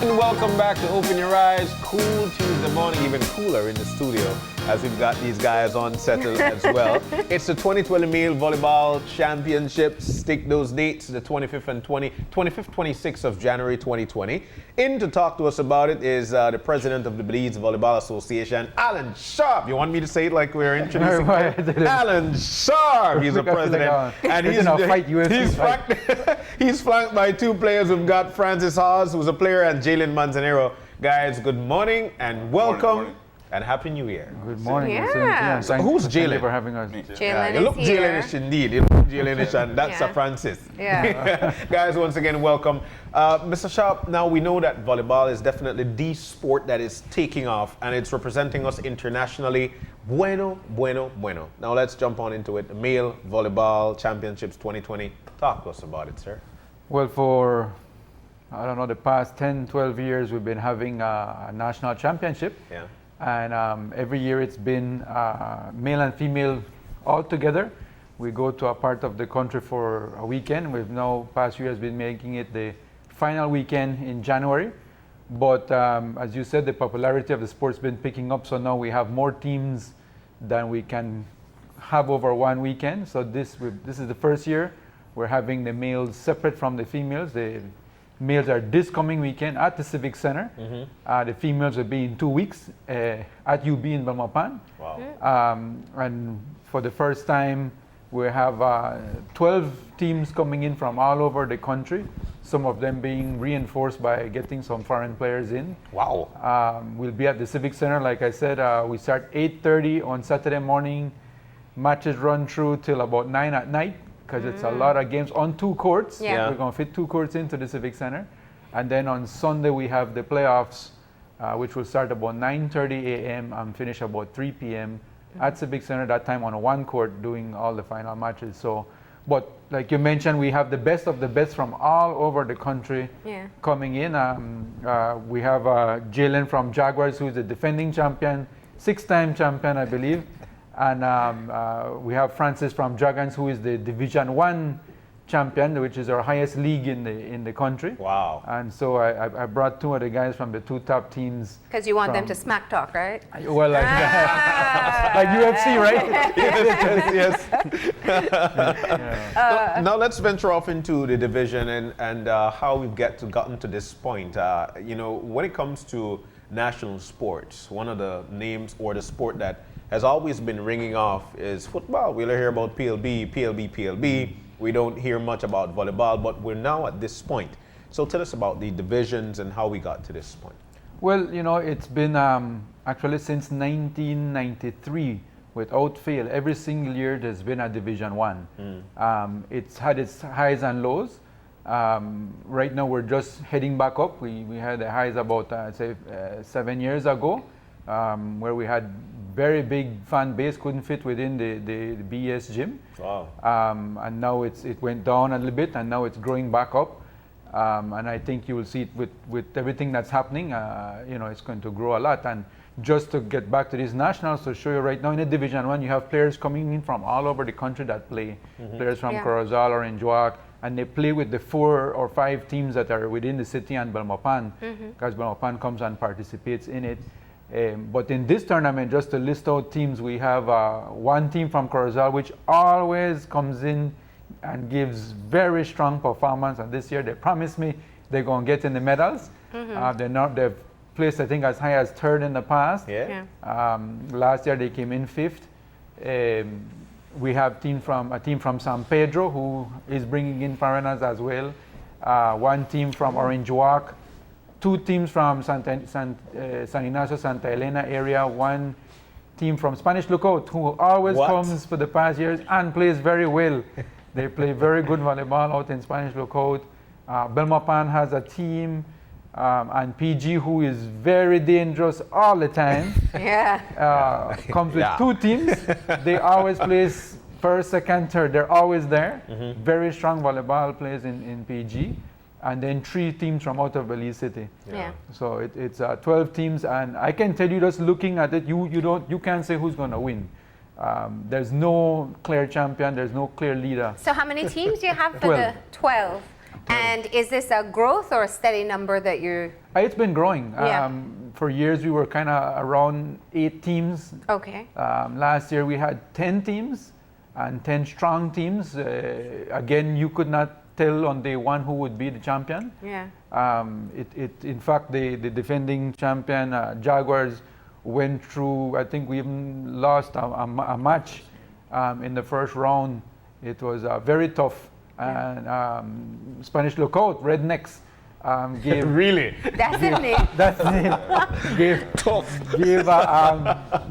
and welcome back to Open Your Eyes. Cool Tuesday morning, even cooler in the studio as we've got these guys on settled as well. It's the 2020 Male Volleyball Championships. Stick those dates, the 25th, 26th of January 2020. In to talk to us about it is the president of the Belize Volleyball Association, Alan Sharp. You want me to say it like we're introducing him? Alan Sharp, he's the president. And he's flanked by two players. We've got Francis Hawes, who's a player, and Jalen Manzanero. Guys, good morning and welcome. Good morning. And Happy New Year. Good morning. Yeah. So who's Jalen? Thank you for having us. Jalen You look is here. Jalen-ish indeed. You look Jalen-ish, and that's Sir Francis. Yeah. Guys, once again, welcome. Mr. Sharp, now we know that volleyball is definitely the sport that is taking off, and it's representing us internationally. Bueno. Now let's jump on into it. The Male Volleyball Championships 2020. Talk to us about it, sir. Well, for, I don't know, the past 10, 12 years, we've been having a national championship. Yeah. And every year it's been male and female all together. We go to a part of the country for a weekend. We've now, past years, been making it the final weekend in January. But as you said, the popularity of the sport's been picking up. So now we have more teams than we can have over one weekend. So this is the first year we're having the males separate from the females. The males are this coming weekend at the Civic Center. The females will be in 2 weeks at UB in Belmopan. Wow. And for the first time, we have 12 teams coming in from all over the country, some of them being reinforced by getting some foreign players in. Wow. We'll be at the Civic Center, like I said. We start 8:30 on Saturday morning. Matches run through till about 9 at night, because it's a lot of games on 2 courts. Yeah. We're going to fit 2 courts into the Civic Center. And then on Sunday, we have the playoffs, which will start about 9:30 a.m. and finish about 3 p.m. at Civic Center, that time on 1 court, doing all the final matches. So, but like you mentioned, we have the best of the best from all over the country coming in. We have Jalen from Jaguars, who is the defending champion, 6-time champion, I believe. And we have Francis from Dragons, who is the Division 1 champion, which is our highest league in the country. Wow. And so I brought 2 of the guys from the 2 top teams. Because you want them to smack talk, right? Well, like, like UFC, right? Yes. Now let's venture off into the division and how we've gotten to this point. When it comes to national sports, one of the names or the sport that has always been ringing off is football. We'll hear about PLB. We don't hear much about volleyball, but we're now at this point. So tell us about the divisions and how we got to this point. Well, it's been actually since 1993, without fail. Every single year there's been a Division 1. It's had its highs and lows. Right now we're just heading back up. We had the highs about, 7 years ago, where we had very big fan base, couldn't fit within the BS gym. Wow. And now it went down a little bit, and now it's growing back up. And I think you will see it with everything that's happening. It's going to grow a lot. And just to get back to these nationals, to show you right now in the Division 1, you have players coming in from all over the country that play. Players from Corozal or Njuak, and they play with the 4 or 5 teams that are within the city and Belmopan, because Belmopan comes and participates in it. But in this tournament, just to list out teams, we have 1 team from Corozal, which always comes in and gives very strong performance. And this year, they promised me they're going to get in the medals. They've placed, I think, as high as 3rd in the past. Last year, they came in 5th. We have a team from San Pedro, who is bringing in foreigners as well. 1 team from Orange Walk. 2 teams from San Ignacio, Santa Elena area, 1 team from Spanish Lookout, who always comes for the past years and plays very well. They play very good volleyball out in Spanish Lookout. Belmopan has a team, and PG, who is very dangerous all the time, comes with 2 teams. They always play first, second, third. They're always there. Very strong volleyball players in PG. And then 3 teams from out of Belize City. So it's 12 teams, and I can tell you, just looking at it, you can't say who's going to win. There's no clear champion. There's no clear leader. So how many teams do you have for the 12? And is this a growth or a steady number that you're... It's been growing. Yeah. For years, we were kind of around 8 teams. Okay. Last year, we had 10 teams and 10 strong teams. Again, you could not tell on day one who would be the champion. Yeah. In fact, the defending champion, Jaguars, went through, I think we even lost a match in the first round. It was very tough. And Spanish lookout, Rednecks, gave... Really? That's the name. That's it. Gave Tough. Gave,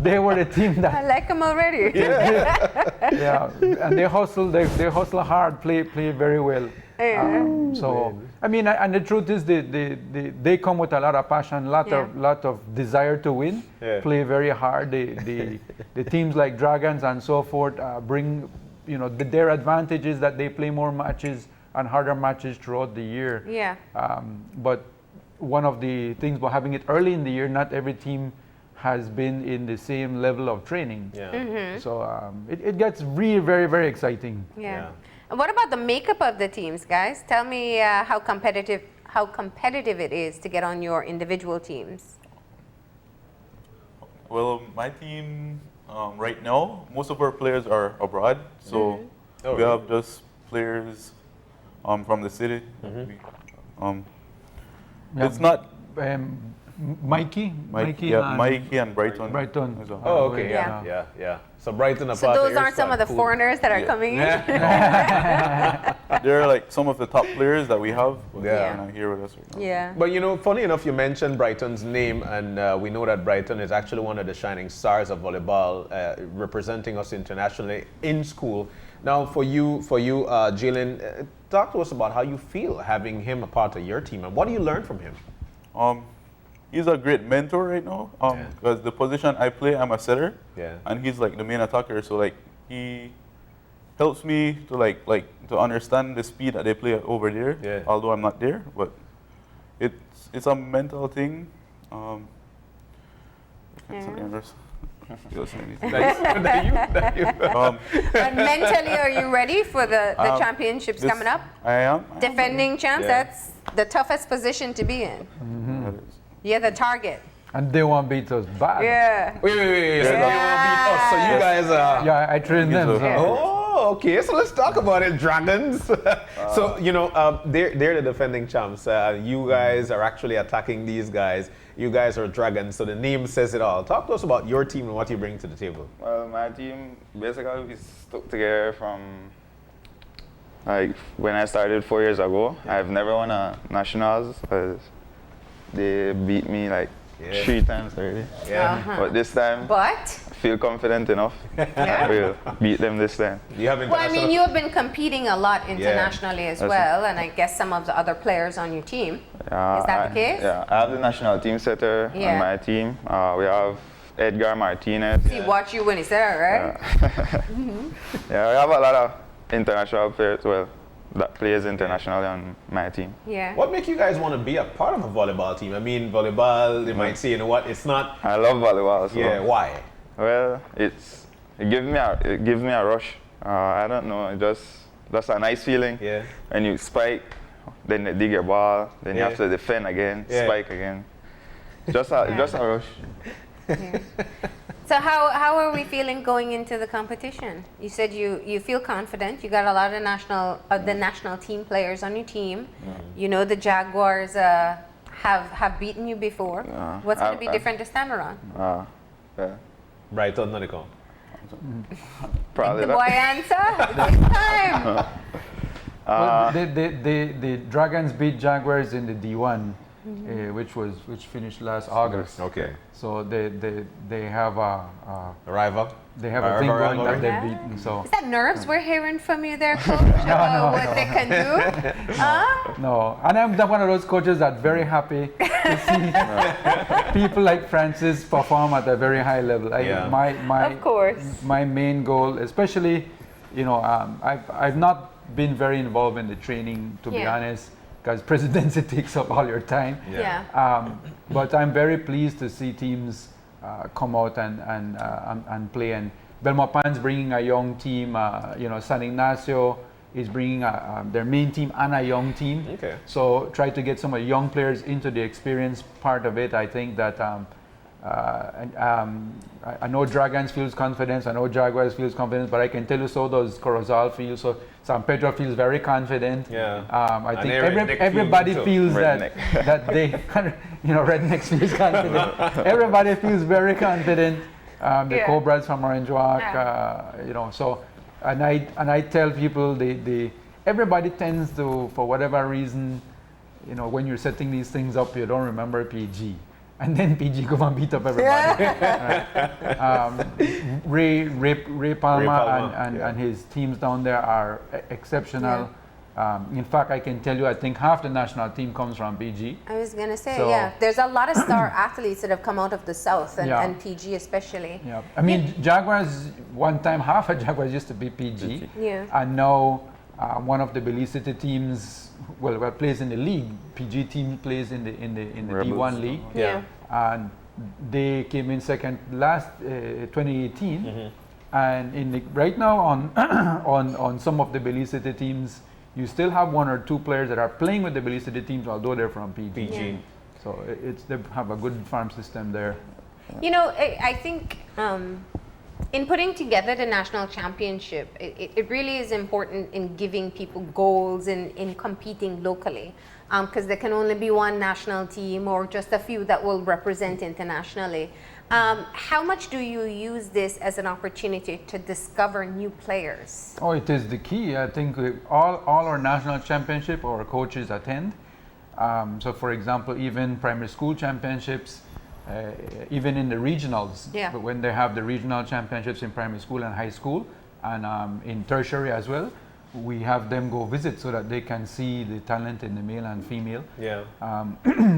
they were the team I that... like them already. Yeah, and they hustle hard, play very well. Yeah. So, I mean, and the truth is they come with a lot of passion, lot of desire to win, play very hard. The teams like Dragons and so forth bring, their advantage is that they play more matches and harder matches throughout the year. Yeah. But one of the things about having it early in the year, not every team has been in the same level of training. Yeah. Mm-hmm. So it gets really very, very exciting. Yeah. And what about the makeup of the teams, guys? Tell me how competitive it is to get on your individual teams. Well, my team right now, most of our players are abroad, so we have just players from the city. It's not Mikey and Brighton. Brighton. Oh, okay. Yeah. Yeah. So Brighton. So those aren't some of the foreigners that are coming in? They're like some of the top players that we have. Yeah. And are here with us right now. Yeah. But funny enough, you mentioned Brighton's name, and we know that Brighton is actually one of the shining stars of volleyball, representing us internationally in school. Now, for you, Jalen, talk to us about how you feel having him a part of your team, and what do you learn from him? He's a great mentor right now. Because the position I play, I'm a setter. Yeah. And he's like the main attacker, so like he helps me to to understand the speed that they play over there. Yeah. Although I'm not there, but it's a mental thing. Thank you. And mentally, are you ready for the championships coming up? I am. Defending champs, Yeah. that's the toughest position to be in. That is. You're the target. And they won't beat us bad. Yeah. Wait. So they won't beat us. So you guys are. Yeah, I trained them. So. Oh, okay. So let's talk about it, Dragons. So they're the defending champs. You guys are actually attacking these guys. You guys are Dragons, so the name says it all. Talk to us about your team and what you bring to the table. Well, my team basically we stuck together from when I started 4 years ago. I've never won a nationals because they beat me 3 times already. Yeah. But this time, I feel confident enough. We'll beat them this time. You have Well, I mean, you have been competing a lot internationally as well, and I guess some of the other players on your team. Is that the case? Yeah, I have the national team setter on my team. We have Edgar Martinez. See, watch you when he's there, right? Yeah, we have a lot of international players, that plays internationally on my team. Yeah. What makes you guys want to be a part of a volleyball team? I mean, volleyball, they might say, it's not. I love volleyball. So. Yeah, why? Well, it gives me a rush. I don't know, that's a nice feeling. Yeah. When you spike, then they dig your ball, then you have to defend again, spike again. Just a rush. Yeah. So how are we feeling going into the competition? You said you feel confident. You got a lot of the national team players on your team. You know the Jaguars have beaten you before. What's going to be different this time around? Yeah. Brighton, not the count. Probably The boy answer. It's time. Well, the Dragons beat Jaguars in the D1, which finished last August. Okay. So they have a rival. They have a thing going that they've beaten. So Is that nerves we're hearing from you there, Coach, about what they can do? Huh? no, and I'm one of those coaches that's very happy to see people like Francis perform at a very high level. Of course. My main goal, especially, I've not been very involved in the training, to be honest, because presidency takes up all your time. But I'm very pleased to see teams come out and play. And Belmopan's bringing a young team. San Ignacio is bringing their main team and a young team. Okay. So try to get some of the young players into the experience part of it. I think that I know Dragons feels confidence, I know Jaguars feels confidence, but I can tell you so does Corozal feels, so San Pedro feels very confident. Yeah. I And think Redneck everybody feels feels Redneck. that they, Rednecks feels confident. Everybody feels very confident. The Yeah. Cobras from Orange Walk, Yeah. so, and I tell people everybody tends to, for whatever reason, when you're setting these things up, you don't remember PG. And then PG go and beat up everybody. Ray Palma, and his teams down there are exceptional. In fact, I can tell you, I think half the national team comes from PG. I was going to say, So- yeah, there's a lot of star athletes that have come out of the South and, Yeah. and PG especially. Yeah, I mean, Jaguars, one time half of Jaguars used to be PG. Yeah. And now one of the Belize City teams, well, plays in the league. PG team plays in the Rebels. D1 league. Yeah. And they came in second last 2018. And right now on some of the Belize City teams, you still have one or two players that are playing with the Belize City teams, although they're from PG. PG. Yeah. So they have a good farm system there. I think in putting together the national championship, it really is important in giving people goals in competing locally, because there can only be one national team or just a few that will represent internationally. How much do you use this as an opportunity to discover new players? Oh, it is the key. I think all our national championship our coaches attend. So, for example, even primary school championships, even in the regionals, Yeah. but when they have the regional championships in primary school and high school, and in tertiary as well, we have them go visit so that they can see the talent in the male and female. Yeah.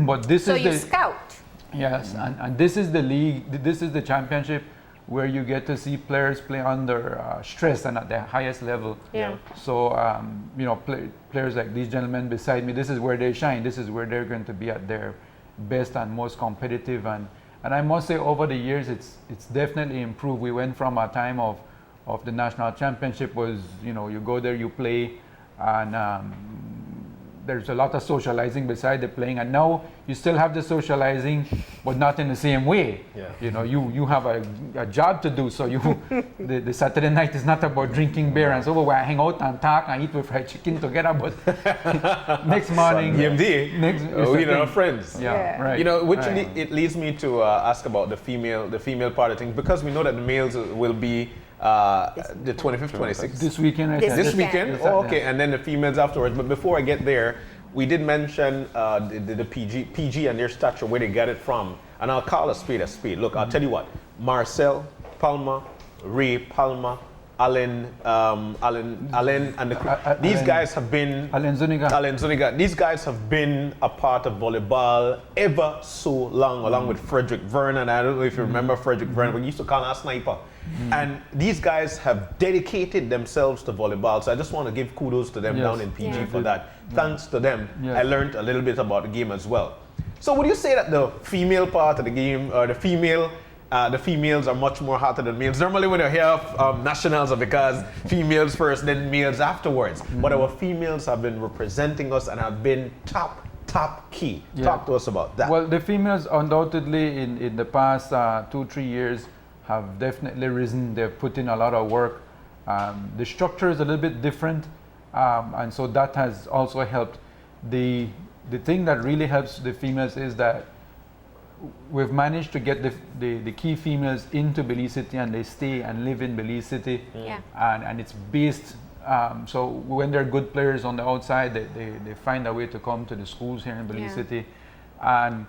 But this So is you the scout. yes, and this is the league. This is the championship where you get to see players play under stress and at the highest level. Yeah. So, players like these gentlemen beside me, this is where they shine. This is where they're going to be at their best and most competitive. And I must say, over the years, it's definitely improved. We went from a time of the national championship was, you go there, you play, and there's a lot of socializing beside the playing, and now you still have the socializing, but not in the same way. Yeah. You have a job to do, so the Saturday night is not about drinking beer and so we hang out and talk and eat with fried chicken together, but next morning, EMD. next, Our friends. yeah, Yeah. right. Which right. it leads me to ask about the female part of things, because we know that the males will be the 25th, 26th. This weekend, I This think. This weekend? Yes, Oh, yeah. okay. And then the females afterwards. But before I get there, we did mention the PG and their stature, where they got it from. And I'll call a spade a spade. Look, I'll tell you what. Marcel Palma, Ray Palma, Allen, and these Allen- guys have been Allen Zuniga. These guys have been a part of volleyball ever so long, along with Frederick Vernon. I don't know if you remember Frederick Vernon, we used to call him a sniper. And these guys have dedicated themselves to volleyball. So I just want to give kudos to them Yes. down in PG Yeah. for that. Thanks to them, Yes. I learned a little bit about the game as well. So would you say that the female part of the game, or the females are much more hotter than males? Normally when you hear nationals are because females first, then males afterwards. But our females have been representing us and have been top key. Yeah. Talk to us about that. Well, the females undoubtedly in the past 2-3 years have definitely risen. They've put in a lot of work. The structure is a little bit different, and so that has also helped. The thing that really helps the females is that we've managed to get the key females into Belize City, and they stay and live in Belize City. Yeah. And it's based, so when they're good players on the outside, they find a way to come to the schools here in Belize Yeah. City. And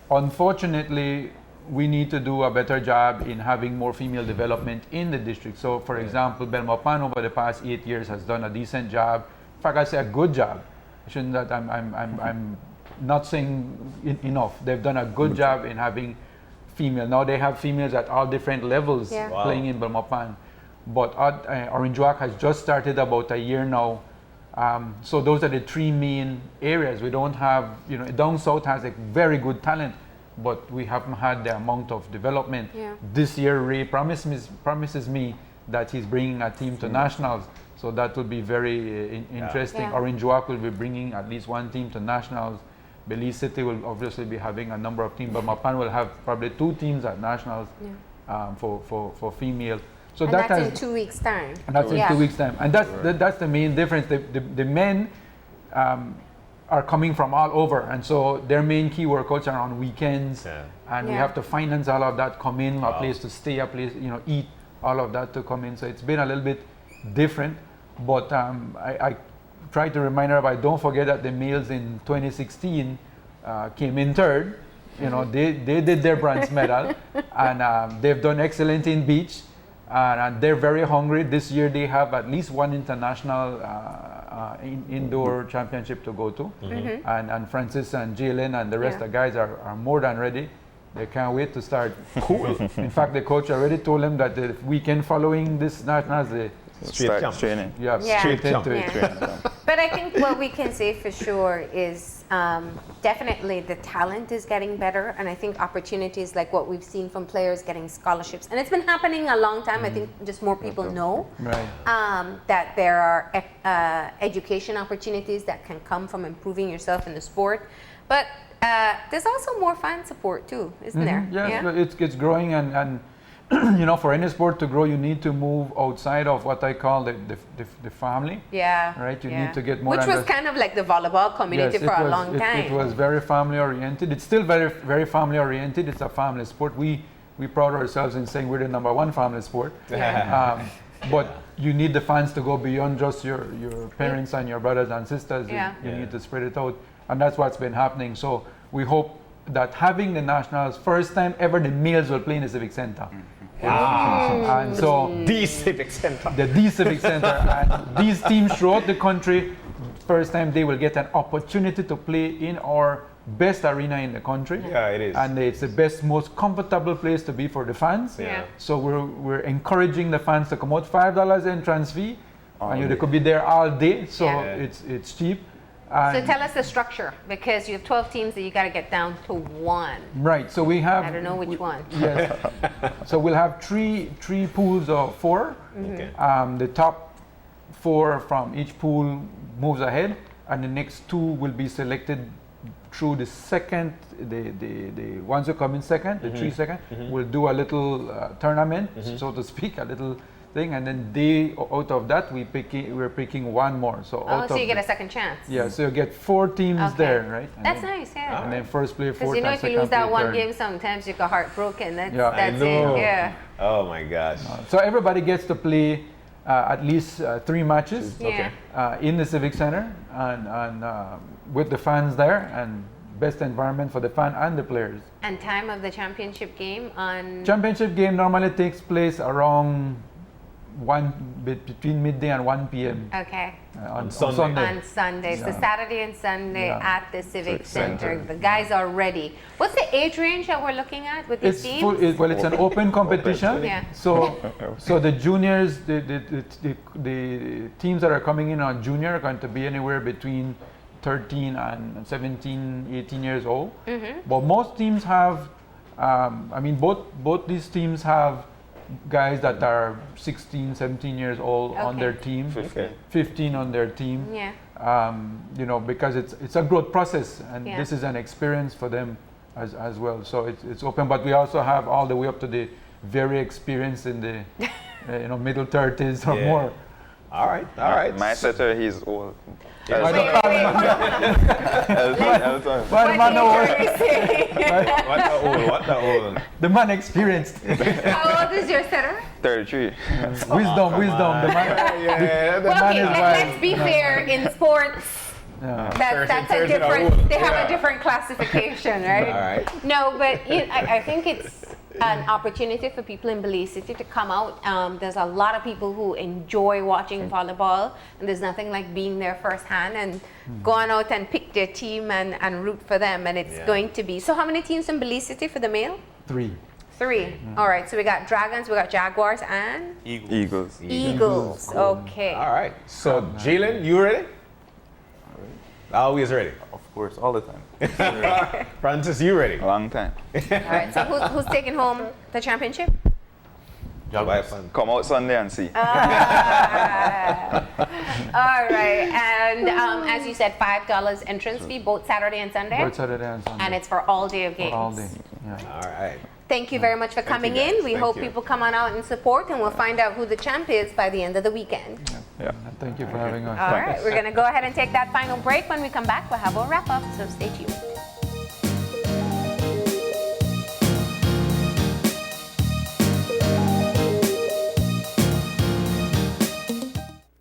unfortunately, we need to do a better job in having more female development in the district. So, for example, Belmopan over the past 8 years has done a decent job. In fact, I say a good job. I shouldn't that I'm not saying enough. They've done a good job in having female. Now they have females at all different levels Yeah. Wow. playing in Belmopan. But Orange Walk has just started about a year now. So those are the three main areas. We don't have, down south has a very good talent, but we haven't had the amount of development. Yeah. This year, Ray promises me that he's bringing a team to nationals. So that will be very interesting. Yeah. Orange Walk will be bringing at least one team to nationals. Belize City will obviously be having a number of teams, but Mapan will have probably 2 teams at nationals for female. So and that's in 2 weeks' time. And that's in 2 weeks' time. And that's the main difference. The men are coming from all over, and so their main key workouts are on weekends, and we have to finance all of that, come in, a place to stay, a place, eat, all of that to come in. So it's been a little bit different, but I try to remind everybody, don't forget that the males in 2016 came in third. They did their bronze medal, and they've done excellent in beach, and they're very hungry. This year they have at least one international indoor championship to go to, and Francis and Jalen and the rest of the guys are more than ready. They can't wait to start. Cool. In fact, the coach already told them that the weekend following this nationals, they Straight jump. training. straight into it. But I think what we can say for sure is definitely the talent is getting better, and I think opportunities like what we've seen from players getting scholarships, and it's been happening a long time. I think just more people know that there are education opportunities that can come from improving yourself in the sport. But there's also more fan support too, isn't there? Yes, it's growing, and for any sport to grow, you need to move outside of what I call the family. Yeah. Right. You need to get more. Which was kind of like the volleyball community for a long time. It was very family oriented. It's still very, very family oriented. It's a family sport. We proud ourselves in saying we're the #1 family sport. But you need the fans to go beyond just your parents and your brothers and sisters. You need to spread it out, and that's what's been happening. So we hope that having the nationals, first time ever, the males will play in the Civic Center. Wow. And so The Civic Center. the Civic Center, and these teams throughout the country, first time they will get an opportunity to play in our best arena in the country. Yeah, it is. And it's the best, most comfortable place to be for the fans. So we're encouraging the fans to come out. $5 entrance fee, and they could be there all day. So it's cheap. So tell us the structure, because you have 12 teams that you got to get down to 1. Right. So we have. I don't know which one. Yes. So we'll have three pools of 4. Okay. The top 4 from each pool moves ahead, and the next 2 will be selected through the second. The ones who come in second, the 3 second, will do a little tournament, so to speak, a little thing, and then out of that we're picking 1 more. So so you get a second chance. Yeah, so you get 4 teams there, right? And That's then, nice, yeah. And then first play 4 Because times. if you lose that one game, sometimes you get heartbroken. That's I know. it. Yeah. Oh my gosh. So everybody gets to play at least 3 matches Yeah. in the Civic Center, and with the fans there, and best environment for the fan and the players. And time of the championship game on. Championship game normally takes place around between midday and 1 p.m. Okay. On Sunday. Sunday. On Sunday. So Saturday and Sunday at the Civic Center. Center. The guys are ready. What's the age range that we're looking at with these teams? It's an open competition. Yeah. So the juniors, the teams that are coming in on junior are going to be anywhere between 13 and 17, 18 years old. But most teams have, both these teams have guys that are 16, 17 years old on their team, 15 on their team. Yeah. Because it's a growth process, and Yeah. this is an experience for them as well. So it's open, but we also have all the way up to the very experienced in the middle 30s or more. All right. My setter, he's old. Wait, hold on. What age are you saying? What the old? The man experienced. How old is your setter? 33. Wisdom. The man, Well, okay, is let's be fair. In sports, that's a different. They have a different classification, right? All right. No, but I think it's an opportunity for people in Belize City to come out. There's a lot of people who enjoy watching volleyball, and there's nothing like being there firsthand and going out and pick their team and root for them. And it's going to be. So, how many teams in Belize City for the male? 3. 3. All right. So we got Dragons, we got Jaguars, and Eagles. Eagles. Okay. All right. So, Jalen, you ready? Always ready. Of course, all the time. Francis, you ready? A long time. All right. So who's taking home the championship? Have fun. Come out Sunday and see. All right, and as you said, $5 entrance fee both Saturday and Sunday. Both Saturday and Sunday. And it's for all day of games. For all day. Yeah. All right. Thank you very much for coming you, guys. in. We Thank hope you. people come on out and support, and we'll find out who the champ is by the end of the weekend. Yeah. Thank you for having us. All right, we're going to go ahead and take that final break. When we come back, we'll have a wrap up, so stay tuned.